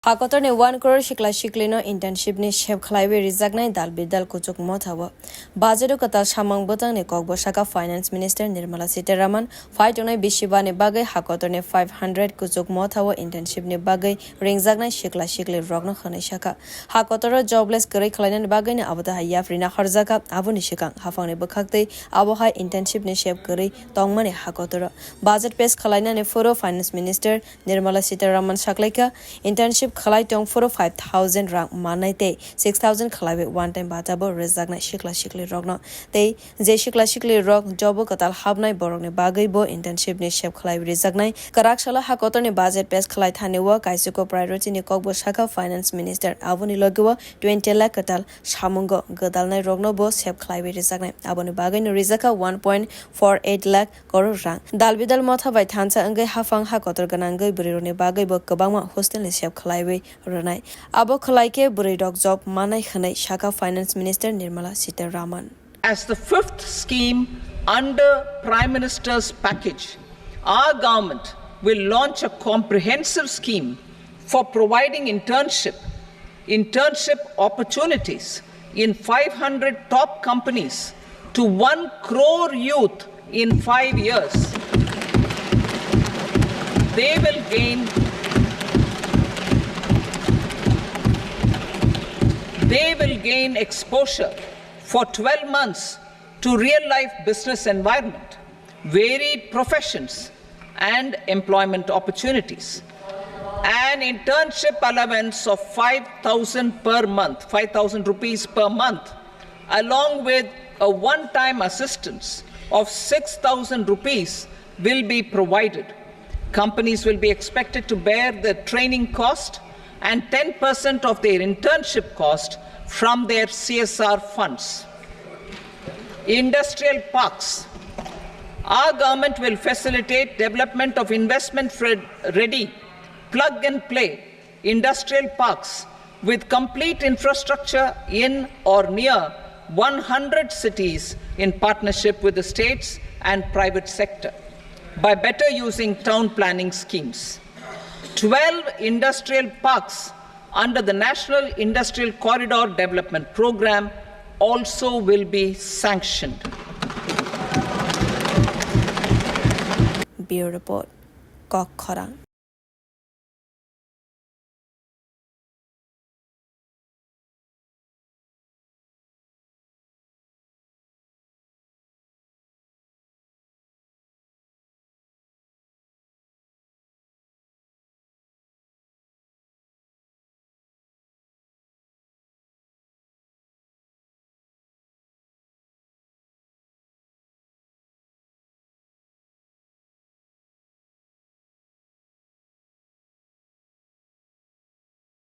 Hakotorne 1 crore sikla-sikli no internship ni shep khlaibe rijaknai dal bidal kuchuk mothawa budgeto katal samang botang ne kokbo saka finance minister Nirmala Sitharaman faitonai bishibane bagai hakotorne 500 kuchuk mothawa internship ni bagai ringjaknai sikla-sikli rokno khanai saka hakotoro jobless gori khlainani bagai ne abota hayya frina kharjaka aboni sikang hafangni bokhaktei abohai internship ni shep gori tongmani hakotoro budget pass khlainani foro finance minister Nirmala Sitharaman saklaika internship khalai tong 5,000 rang manai te 6,000 khalai one time batabo rejakna sikla-sikli rokno te je sikla-sikli rok jobo katal habnai borokni bagai bo internship ni shep khalai rejaknai karakshala hakotorni budget pass khalai thanewa kaisuko priority ni kokbo saka finance minister aboni logwa 20 lakh katal samungo gadalnai rokno bo shep khalai rejaknai aboni bagai no rejaka 1.48 lakh crore rang dalbidal motha bai thansa angai hafang hakotor ganangai burironi bagai bo kabangma hostel ni shep khalai Ranai. Abo Khalaike Buridok job Manai Khanai Shaka Finance Minister Nirmala Sitharaman. As the fifth scheme under Prime Minister's package, our government will launch a comprehensive scheme for providing internship opportunities in 500 top companies to 1 crore youth in 5 years. They will gain exposure for 12 months to real-life business environment, varied professions and employment opportunities. An internship allowance of 5,000 per month, 5,000 rupees per month, along with a one-time assistance of 6,000 rupees will be provided. Companies will be expected to bear the training cost and 10% of their internship cost from their CSR funds. Industrial parks. Our government will facilitate development of investment-ready, plug-and-play industrial parks with complete infrastructure in or near 100 cities in partnership with the states and private sector by better using town planning schemes. 12 industrial parks under the National Industrial Corridor Development Program also will be sanctioned. Bureau Report, Kok Khorang.